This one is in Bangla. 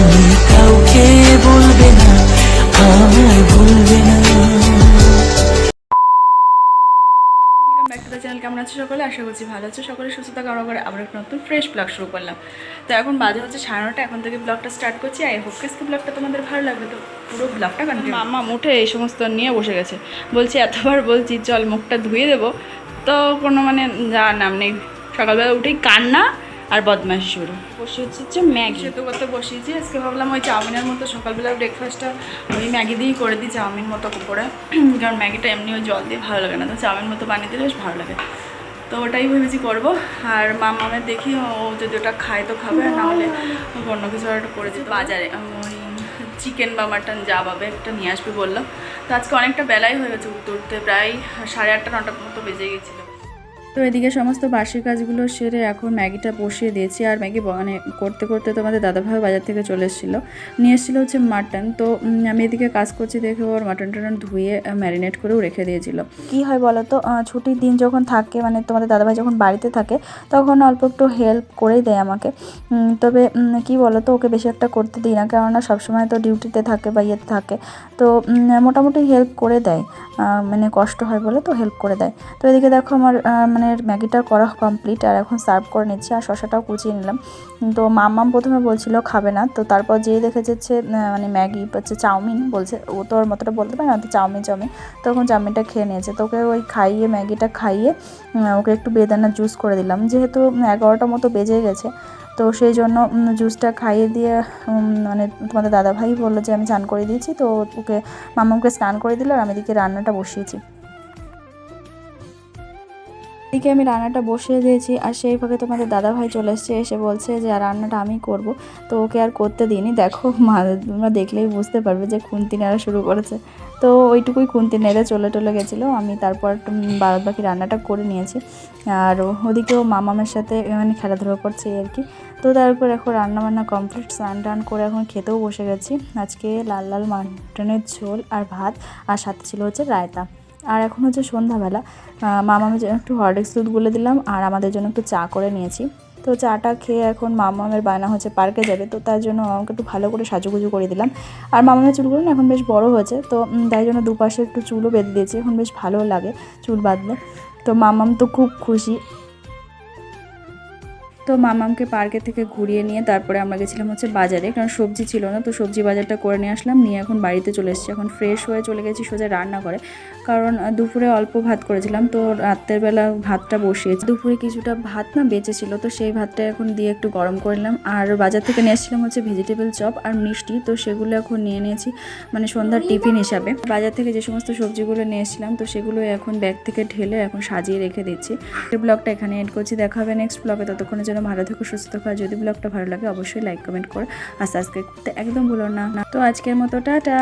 তুমি কাউকে বলবে না, আমায় ভুলবে না। Back to the channel. কেমন আছো সকলে? আশা করছি ভালো আছো সকলে, সুস্থতা কামনা করে আবার একটা নতুন ফ্রেশ ব্লগ শুরু করলাম। তো এখন বাজে হচ্ছে 9:30, এখন থেকে ব্লগটা স্টার্ট করছি। আই হোপ আজকে ব্লগটা তোমাদের ভালো লাগবে, তো পুরো ব্লগটা কন্টিনিউ। মামা উঠে এই সমস্ত নিয়ে বসে গেছে, বলছি এতবার বলছি চল মুখটা ধুয়ে দেবো, তো কোনো মানে যার নাম নেই। সকালবেলা উঠেই কান্না আর বদমাইশ শুরু। বসে হচ্ছে ম্যাগি সেদ্ধ করতে বসিয়েছি। আজকে ভাবলাম ওই চাউমিনের মতো সকালবেলা ব্রেকফাস্টটা ওই ম্যাগি দিয়েই করে দিই, চাউমিন মতো করে, কারণ ম্যাগিটা এমনি ওই জল দিয়ে ভালো লাগে না, তো চাউমিন মতো বানিয়ে দিলে বেশ ভালো লাগে। তো ওটাই ভেবেছি করবো। আর মামামের দেখি ও যদি ওটা খায় তো খাবে, না হলে অন্য কিছু আর একটা করে দিত। বাজারে ওই চিকেন বা মাটন যা পাবে একটা নিয়ে আসবে বললো। তো আজকে অনেকটা বেলাই হয়ে গেছে, উঠতে উঠতে প্রায় 8:30 9টার মতো বেজে গেছিলো। তো এদিকে সমস্ত বাসি কাজগুলো সেরে এখন ম্যাগিটা বসিয়ে দিয়েছি। আর ম্যাগি মানে করতে করতে তোমাদের দাদাভাই বাজার থেকে চলে এসেছিলো, নিয়ে এসেছিলো হচ্ছে মাটন। তো আমি এদিকে কাজ করছি দেখে ওর মাটন টাটন ধুয়ে ম্যারিনেট করেও রেখে দিয়েছিল। কি হয় বলো তো, ছুটির দিন যখন থাকে, মানে তোমাদের দাদাভাই যখন বাড়িতে থাকে তখন অল্প একটু হেল্প করেই দেয় আমাকে। তবে কি বলো তো, ওকে বেশি একটা করতে দিই না, কেননা সবসময় তো ডিউটিতে থাকে বা ইয়েতে থাকে। তো মোটামুটি হেল্প করে দেয়, মানে কষ্ট হয় বলে তো হেল্প করে দেয়। তো এদিকে দেখো আমার মানে ম্যাগিটা করা কমপ্লিট, আর এখন সার্ভ করে নিচ্ছি। আর শসাটাও কুচিয়ে নিলাম। তো মাম্মাম প্রথমে বলছিল খাবে না, তো তারপর যেই দেখে যাচ্ছে মানে ম্যাগি হচ্ছে চাউমিন বলছে, ও তো ওর মতোটা বলতে পারে না, তো চাউমিন তখন চাউমিনটা খেয়ে নিয়েছে। তো ওকে ওই খাইয়ে ম্যাগিটা খাইয়ে ওকে একটু বেদানার জুস করে দিলাম, যেহেতু 11টার মতো বেজে গেছে। তো সেই জন্য জুসটা খাইয়ে দিয়ে মানে তোমাদের দাদাভাই বললো যে আমি স্নান করে দিয়েছি, তো ওকে মাম্মামকে স্নান করে দিল। আর আমি এদিকে রান্নাটা বসিয়েছি। এদিকে আমি রান্নাটা বসিয়ে দিয়েছি, আর সেই ফাঁকে তোমাদের দাদাভাই চলে এসছে, এসে বলছে যে রান্নাটা আমি করব। তো ওকে আর করতে দিইনি। দেখো তোমরা দেখলেই বুঝতে পারবে যে খুন্তি নেড়া শুরু করেছে। তো ওইটুকুই খুন্তি নেড়ে চলে গেছিলো। আমি তারপর বাদ বাকি রান্নাটা করে নিয়েছি। আর ওদিকেও মামামের সাথে মানে খেলাধুলা করছে আর কি। তো তারপর এখন রান্নাবান্না কমপ্লিট, স্নান টান করে এখন খেতেও বসে গেছি। আজকে লাল লাল মাটনের ঝোল আর ভাত, আর সাথে ছিল হচ্ছে রায়তা। আর এখন হচ্ছে সন্ধ্যাবেলা, মামামের জন্য একটু হরলিক্স দুধ গুলে দিলাম, আর আমাদের জন্য একটু চা করে নিয়েছি। তো চাটা খেয়ে এখন মামামের বায়না হচ্ছে পার্কে যাবে, তো তার জন্য মামাকে একটু ভালো করে সাজুগুজু করে দিলাম। আর মামামের চুলগুলো না এখন বেশ বড় হয়েছে, তো তাই জন্য দুপাশে একটু চুলও বেঁধে দিয়েছি, এখন বেশ ভালো লাগে চুল বাঁধলে। তো মামাম তো খুব খুশি। তো মামামকে পার্কে থেকে ঘুরিয়ে নিয়ে তারপরে আমরা গেছিলাম হচ্ছে বাজারে, কারণ সবজি ছিল না, তো সবজি বাজারটা করে নিয়ে আসলাম। নিয়ে এখন বাড়িতে চলে এসেছি। এখন ফ্রেশ হয়ে চলে গেছি সোজা রান্না করে, কারণ দুপুরে অল্প ভাত করেছিলাম, তো রাতের বেলা ভাতটা বসিয়েছি। দুপুরে কিছুটা ভাত না বেঁচে ছিল, তো সেই ভাতটা এখন দিয়ে একটু গরম করে নিলাম। আর বাজার থেকে নিয়ে এসেছিলাম হচ্ছে ভেজিটেবল চপ আর মিষ্টি, তো সেগুলো এখন নিয়ে নিয়েছি মানে সন্ধ্যার টিফিন হিসাবে। বাজার থেকে যে সমস্ত সবজিগুলো নিয়ে এসেছিলাম, তো সেগুলো এখন ব্যাগ থেকে ঢেলে এখন সাজিয়ে রেখে দিচ্ছি। এই ব্লগটা এখানে এন্ড করছি, দেখা হবে নেক্সট ব্লগে। ততক্ষণের জন্য ভালো থেকো, সুস্থ থাকো। আর যদি ব্লগটা ভালো লাগে অবশ্যই লাইক কমেন্ট করো, আর সাবস্ক্রাইব করতে একদম ভুলো না। তো আজকের মতো টাটা।